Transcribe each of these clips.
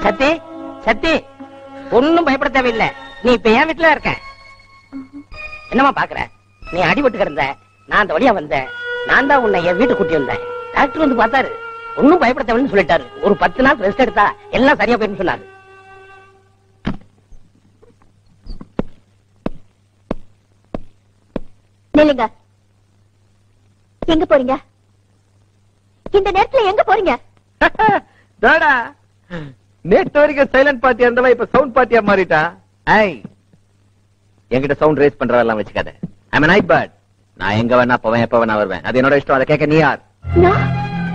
சத்தி சத்தி, ஒன்னும் பயப்பட தேவையில்லை. நீ இப்ப என் வீட்டுல இருக்க. என்னமா பாக்குற? நீ அடிபட்டு கிடந்த, நான் அந்த வழியா வந்தேன். நான் தான் உன்னை என் வீட்டு கூட்டி வந்தேன். டாக்டர் வந்து பார்த்தாரு, ஒன்னும் பயப்பட தேவைன்னு சொல்லிட்டாரு. ஒரு 10 நாள் ரெஸ்ட் எடுத்தா எல்லாம் சரியா போயிடும் சொன்னாரு. நில்லுங்க. எங்க போறீங்க? இந்த நேரத்துல எங்க போறீங்க? நேற்று வரைக்கும் சைலண்ட் பார்ட்டியா இருந்தவன் இப்ப சவுண்ட் பார்ட்டியா மாறிட்டா. என்கிட்ட சவுண்ட் ரேஸ் பண்றதெல்லாம் வச்சுக்காத. ஐ நைட் பேர்ட். நான் எங்க வேணா போவேன், எப்ப வேணா வருவேன். அது என்னோட இஷ்டம். அதை கேட்க நீ யார்?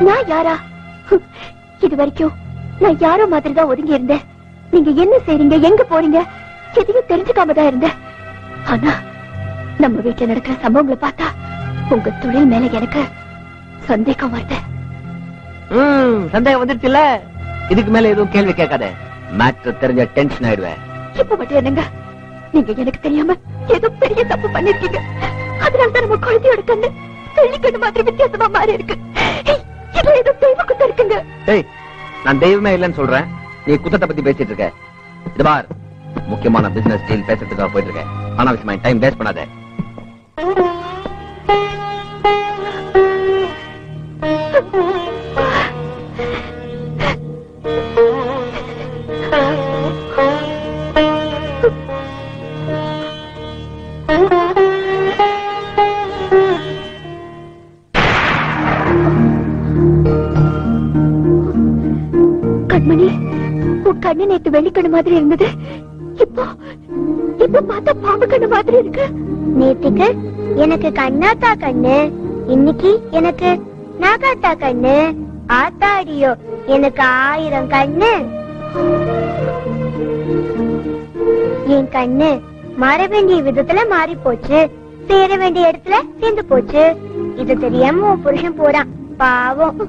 நான் யாரா? இது வரைக்கும் நான் யாரோ மாதிரி தான் ஒதுங்கி இருந்தேன். நீங்க என்ன செய்றீங்க, எங்க போறீங்க எதையும் தெரிஞ்சுக்காம தான் இருந்தேன். ஆனா நம்ம வீட்டுல நடக்கிற சம்பவங்களை பார்த்தா உங்க தொழில் மேல எனக்கு சந்தேகம் வருது. சந்தேகம் வந்துருச்சு இல்ல? இதுக்கு மேல எதுவும் கேள்வி கேட்காத. மேட்டர் தெரிஞ்ச டென்ஷன் ஆயிடுவேன். இப்ப மட்டும் என்னங்க, நீங்க எனக்கு தெரியாம ஏதோ பெரிய தப்பு பண்ணிருக்கீங்க. அதனாலதான் நம்ம குழந்தையோட கண்ணு வெள்ளிக்கண்ணு மாதிரி வித்தியாசமா மாறி இருக்கு. இதுல ஏதோ தெய்வ குத்தம் இருக்குங்க. நான் தெய்வமே இல்லைன்னு சொல்றேன், நீ குத்தத்தை பத்தி பேசிட்டு இருக்க. இது பார், முக்கியமான பிசினஸ் டீல் பேசுறதுக்காக போயிட்டு இருக்கேன். அனாவசியமா டைம் வேஸ்ட் பண்ணாத. கண்மணி, உன் கண்ணு நேத்து வெள்ளிக்கண்ணு மாதிரி இருந்தது. இப்போ பார்த்தா பாம்பு கண்ணு மாதிரி இருக்கு. நேத்துக்கு எனக்கு கண்ணாத்தா கண்ணு, இன்னைக்கு எனக்கு நாகாத்தா கண்ணு. ஆத்தாடியோ, எனக்கு 1000 கண்ணு. என் கண்ணு மாற வேண்டிய விதத்துல மாறி போச்சு, சேர வேண்டிய இடத்துல சேர்ந்து போச்சு. இது தெரியாம உன் புருஷன் போறான், பாவம்.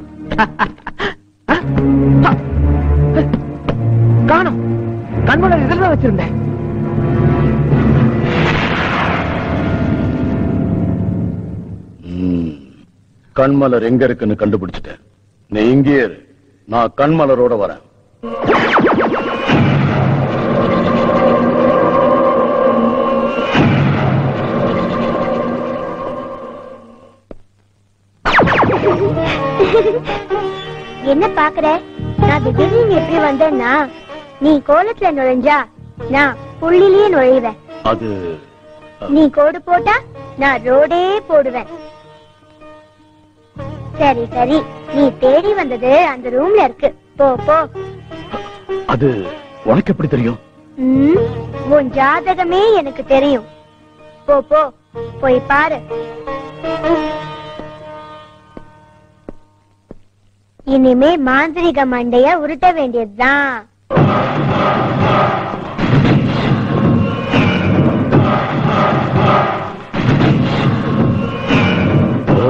காணும், கண்மலர் இதெல்லாம் வச்சிருந்தேன். கண்மலர் எங்க இருக்குன்னு கண்டுபிடிச்சிட்டேன். நீ இங்கே இரு, நான் கண்மலரோட வரேன். என்ன பாக்குற? நான் திடீர்னு எப்படி வந்தேன்னா, நீ கோலத்துல நுழைஞ்சா நான் புள்ளிலேயே நுழைவேன். அது நீ கோடு போட்டா நான் ரோடே போடுவேன். சரி சரி, நீ தேடி வந்தது அந்த ரூம்ல இருக்கு, போ போ. அது உனக்கு எப்படி தெரியும்? உன் ஜாதகமே எனக்கு தெரியும். போ போ, போய் பாரு. இனிமே மாந்திரிக மண்டைய உருட்ட வேண்டியதுதான்.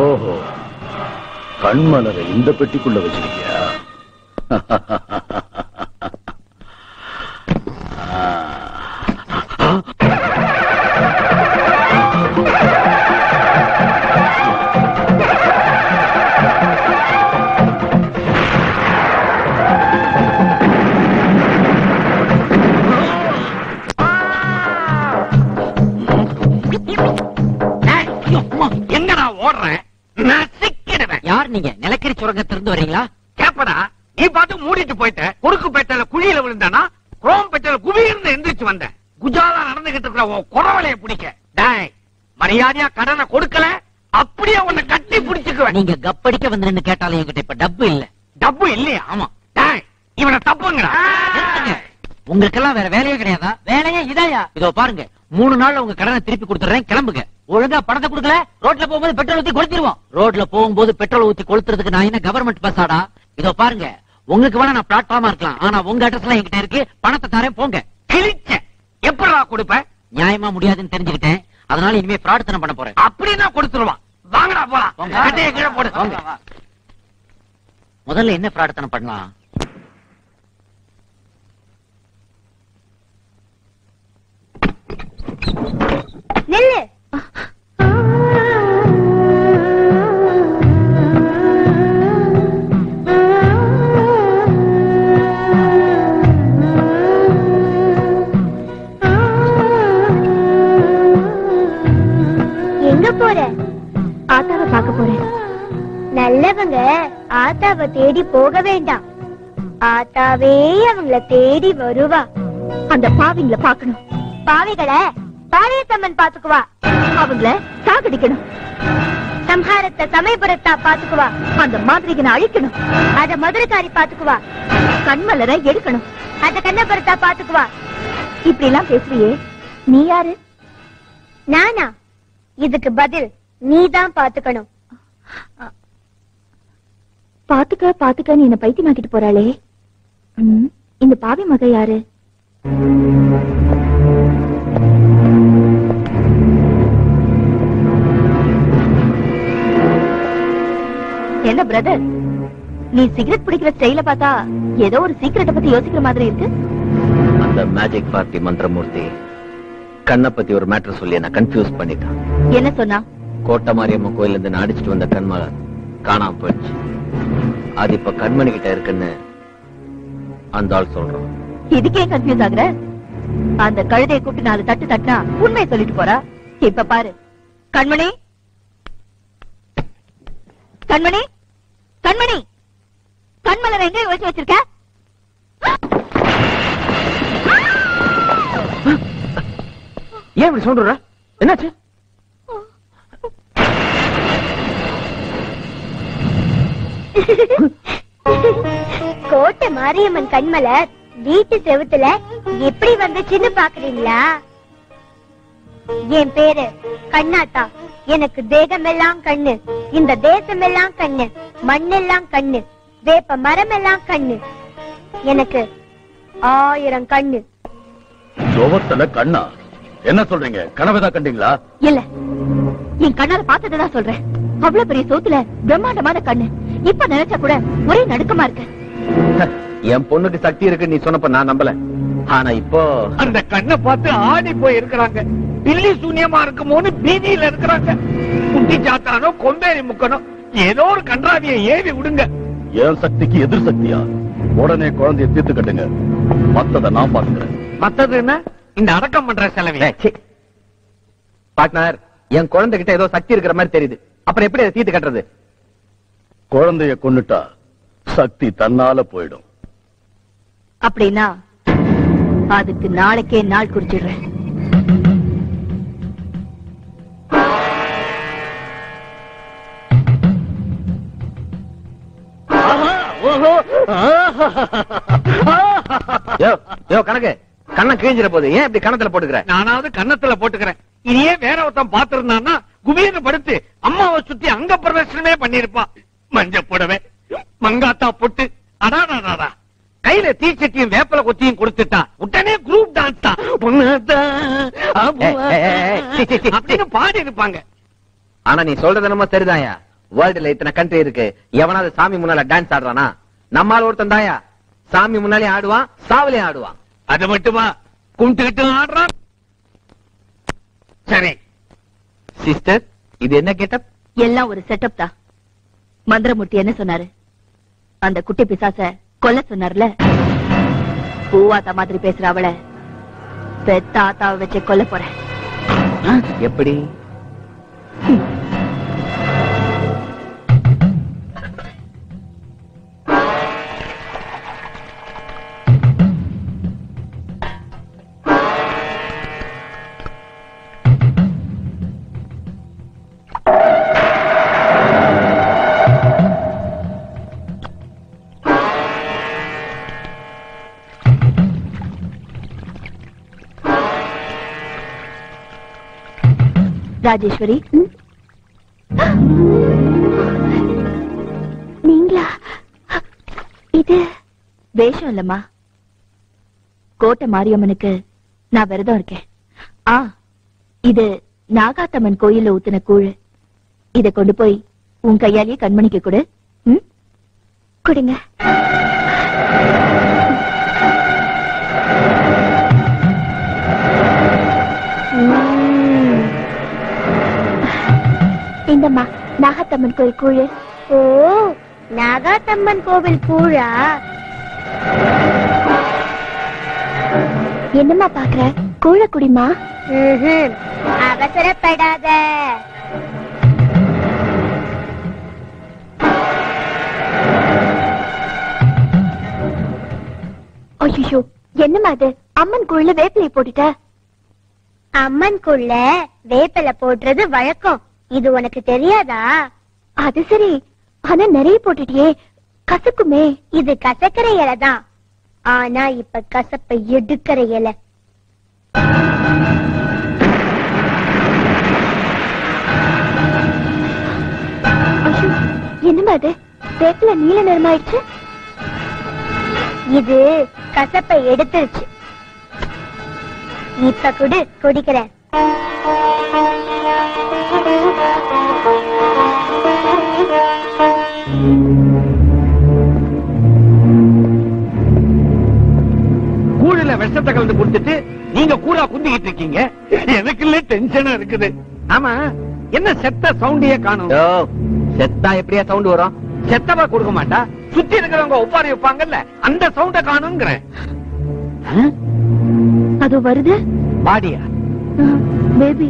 ஓஹோ, கண்மலரை இந்த பெட்டிக்குள்ள வச்சிருக்கியா? யார் நீங்க? நிலக்கரி சுரங்கத்திலிருந்து வரீங்களா? கேப்படா, நீ பார்த்து மூடிட்டு போயிட்ட. குறுக்கு பேட்டையில குழியில விழுந்தானா, குரோம் பேட்டையில குவியிருந்து எந்திரிச்சு வந்த. குஜாலா நடந்துகிட்டு இருக்கிற உன் குறவலைய பிடிக்க. டேய், மரியாதையா கடனை கொடுக்கல, அப்படியே உன்னை கட்டி பிடிச்சுக்குவேன். நீங்க கப்படிக்க வந்து கேட்டாலும் என்கிட்ட இப்ப டப்பு இல்ல. டப்பு இல்லையா? ஆமா. டேய், இவனை தப்புங்கடா. உங்களுக்கெல்லாம் வேற வேலையே கிடையாதா? வேலையே இதாயா? இதோ பாருங்க, 3 நாள்ல உங்க கடனை திருப்பி கொடுத்துறேன், கிளம்புங்க. ஒழுங்கா பணத்தை கொடுக்கல, ரோட்ல போகும்போது பெட்ரோல் ஊத்தி கொளுத்திடுவோம். ரோட்ல போகும்போது பெட்ரோல் ஊத்தி கொளுத்துறதுக்கு நான் என்ன கவர்மெண்ட் பஸ்ஸாடா? இதோ பாருங்க, உங்களுக்கு வேணா நான் பிளாட்ஃபார்மா இருக்கலாம், ஆனா உங்க அட்ரஸ் எல்லாம் என்கிட்ட இருக்கு. பணத்தை தரேன், போங்க. கிழிச்ச எப்படா கொடுப்ப? நியாயமா முடியாதுன்னு தெரிஞ்சுக்கிட்டேன், அதனால இனிமே பிரார்த்தனை பண்ண போறேன். அப்படின்னா கொடுத்துருவான். வாங்கடா போலாம். கட்டையை கீழே போடு. முதல்ல என்ன பிரார்த்தனை பண்ணலாம்? நில்லு. நல்லவங்க ஆத்தாவை தேடி போக வேண்டாம், ஆத்தாவே அவங்கள தேடி வருவா. அந்த பாவிங்களை பாக்கணும். பாவிகளை பாளையத்தம்மன் பாத்துக்குவா. அவங்கள சாகடிக்கணும். சம்ஹாரத்தை சமயபுரத்தா பாத்துக்குவா. அந்த மாதிரிகளை அழிக்கணும். அத மதுரைக்காரி பாத்துக்குவா. கண்மலரை எடுக்கணும். அத கண்ணபுரத்தா பாத்துக்குவா. இப்படி எல்லாம் பேசுறியே, நீ யாரு? நானா? இதுக்கு பதில் நீதான் பாத்துக்கணும். பாத்துக்க நீ என்ன பைத்தியமாக்கிட்டு போறாளே. இந்த பாவி மக யாரு? என்ன பிரதர், நீ சிகரெட் பிடிக்கிற ஸ்டைல பார்த்தா ஏதோ ஒரு சீக்கிரட்டை பத்தி யோசிக்கிற மாதிரி இருக்கு. அந்த மேஜிக் பார்ட்டி மந்திரமூர்த்தி கண்ணை பத்தி ஒரு மேட்டர் சொல்லி என்ன கன்ஃபியூஸ் பண்ணிட்டான். என்ன சொன்னா? கோட்டை மாரியம்மன் கோயில இருந்து நான் அடிச்சுட்டு வந்த கண்மலை காணாம போயிடுச்சு. அது இப்ப கண்மணி கிட்ட இருக்குன்னு அந்த ஆள் சொல்றான். இதுக்கே கன்ஃபியூஸ் ஆகுற? அந்த கழுதையை கூப்பிட்டு 4 தட்டு தட்டினா உண்மையை சொல்லிட்டு போறா. இப்ப பாரு. கண்மணி, கண்மணி, கண்மணி, கண்மலர் எங்க ஒழிச்சு வச்சிருக்க? ஏன் இப்படி சொல்ற? என்னாச்சு? கோட்டை மாரியம்மன் கண்மலர் வீட்டு செவுத்துல எப்படி வந்துச்சுன்னு பாக்குறீங்களா? என் பேரு கண்ணாத்தா. எனக்கு தேகமெல்லாம் கண்ணு, இந்த தேசமெல்லாம் கண்ணு, மண்ணெல்லாம் கண்ணு, வேப்ப மரம் எல்லாம் கண்ணு. எனக்கு 1000 கண்ணு. சுவத்துல கண்ணா? என்ன சொல்றீங்க? கனவுதான் கண்டீங்களா? இல்ல, என் கண்ணால பார்த்ததுதான் சொல்றேன். அவ்வளவு பெரிய சோத்துல பிரம்மாண்டமான கண்ணு. இப்ப நினைச்சா கூட ஒரே நடுக்கமா இருக்கு. என் பொண்ணுக்கு சக்தி இருக்கு நீ சொன்னப்ப நான் நம்பல. ஆனா இப்போ அந்த கண்ணை பார்த்து ஆடி போய் இருக்கிறாங்க. பில்லி சூன்யமா இருக்குமோன்னு பீதியில இருக்கிறாங்க. குட்டி சாத்தானோ கொம்பேறி முக்கணும் ஏதோ ஒரு கன்றாவியை ஏவி விடுங்க. என் சக்திக்கு எதிர் சக்தியா? உடனே குழந்தைய தீர்த்து கட்டுங்க, மத்தத நான் பாத்துக்கிறேன். மத்தது என்ன? இந்த அடக்கம் பண்ற செலவு. பார்ட்னர், என் குழந்தைகிட்ட ஏதோ சக்தி இருக்கிற மாதிரி தெரியுது. அப்புறம் எப்படி அதை தீர்த்து கட்டுறது? குழந்தைய கொன்னுட்டா சக்தி தன்னால போயிடும். அப்படின்னா அதுக்கு நாளைக்கே நாள் குறிச்சிடுறேன். கணக்கு கண்ணை கிழிஞ்சிட போகுது. ஏன் இப்படி கணத்துல போட்டுக்கிற? நானாவது கன்னத்துல போட்டுக்கிறேன். இனியே வேற ஒருத்தன் பாத்துருந்தான்னா குபீர படுத்து அம்மாவை சுத்தி அங்க பிரதர்சனமே பண்ணிருப்பான். மஞ்ச புடவை, மங்காத்தா பொட்டு, அடாடாடா கையில தீச்சட்டியும் வேப்பல கொத்தியும் கொடுத்துட்டா உடனே குரூப் டான்ஸ் தான் அப்படின்னு பாடி இருப்பாங்க. ஆனா நீ சொல்றது என்னமோ சரிதாயா. வேர்ல்டுல இத்தனை கண்ட்ரி இருக்கு, எவனாவது சாமி முன்னால டான்ஸ் ஆடுறானா? நம்மால ஒருத்தன் தாயா சாமி முன்னாலே ஆடுவான், சாவலையும் ஆடுவான். அது மட்டுமா கும்பிட்டுக்கிட்டு ஆடுறான். சரி சிஸ்டர், இது என்ன கெட்டப்? எல்லாம் ஒரு செட்டப் தான். மந்திரமூர்த்தி என்ன சொன்னாரு? அந்த குட்டி பிசாச கொல்ல சொன்னார்ல. பூவாத்தா மாதிரி பேசுற அவளை பெத்த ஆத்தாவை வச்சு கொல்ல போறேன். எப்படி? ராஜேஸ்வரி, நீங்களா? இது வேஷம் இல்லம்மா. கோட்டை மாரியம்மனுக்கு நான் விரதம் இருக்கேன். இது நாகாத்தம்மன் கோயில்ல ஊத்தின கூழ். இத கொண்டு போய் உன் கையாலேயே கண்மணிக்கு கொடு. கொடுங்க. இந்தம்மா நாகாத்தம்மன் கோயில் கூழ். ஓ, நாகாத்தம்மன் கோவில் கூழா? என்னம்மா பாக்குற? கூழ குடிமா. அவசரப்படாத. ஐயோ, என்னமா அது? அம்மன் கூழ்ல வேப்பிலை போட்டுட்ட? அம்மன் கூழ்ல வேப்பிலை போடுறது வழக்கம். இது உனக்கு தெரியாதா? அது சரி, ஆனா நிறைய போட்டுட்டியே, கசக்குமே. இது கசக்கிற இலை தான், ஆனா இப்ப கசப்பை எடுக்கிற இலை. என்னமா அது? வேப்பில நீல நிறமாயிடுச்சு. இது கசப்பை எடுத்துருச்சு. இப்ப குடு, குடிக்கிறேன். கூழுல விஷத்தை கலந்து கொடுத்துட்டு நீங்க கூறா குந்திக்கிட்டு இருக்கீங்க. எனக்குள்ள டென்ஷனா இருக்குது. ஆமா, என்ன செத்த சவுண்டியே காணும்? செத்தா எப்படியா சவுண்ட் வரும்? செத்தவா கொடுக்க மாட்டா, சுத்தி இருக்கிறவங்க ஒப்பாரி வைப்பாங்கல்ல, அந்த சவுண்ட காணுங்கிறேன். அது வருது. பாடியா? பேபி.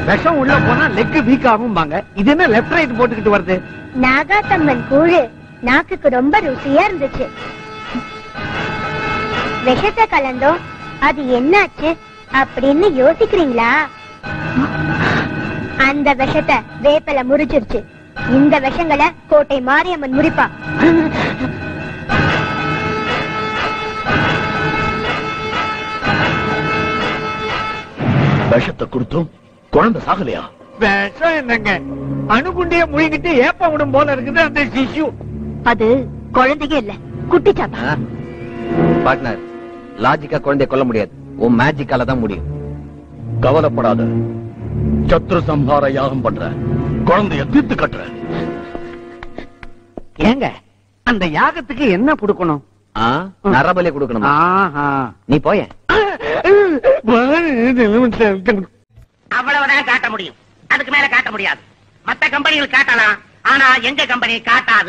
விஷம் உள்ள போனா லெக் வீக் ஆகும்பாங்க. இது என்ன லெப்ட் ரைட் போட்டுக்கிட்டு வருது? நாகாத்தம்மன் கூழு நாக்குக்கு ரொம்ப ருசியா இருந்துச்சு. விஷத்தை கலந்தோம், அது என்னாச்சு அப்படின்னு யோசிக்கிறீங்களா? அந்த விஷத்தை வேப்பல முறிச்சிருச்சு. இந்த விஷங்களை கோட்டை மாரியம்மன் முறிப்பா. விஷத்தை கொடுத்தோம், குழந்தை சாகலையா? விஷம் என்னங்க, அணுகுண்டிய முழுங்கிட்டு ஏப்ப விடும் போல இருக்குது அந்த சிசு. அது குழந்தைங்க இல்ல, குட்டிச்சாத்தா. பார்ட்னர், லாஜிக்கா குழந்தைய கொல்ல முடியாது, உன் மேஜிக்கால தான் முடியும். கவலைப்படாத, சத்ரு சம்ஹார யாகம் பண்ற, குழந்தைய தீர்த்து கட்டுற. ஏங்க, அந்த யாகத்துக்கு என்ன கொடுக்கணும்? நரபலி கொடுக்கணும். நீ போய அவ்வளவுதான் காட்ட முடியும், அதுக்கு மேல காட்ட முடியாது. மத்த கம்பெனிகள் காட்டலாம், ஆனா எங்க கம்பெனி காட்டாது.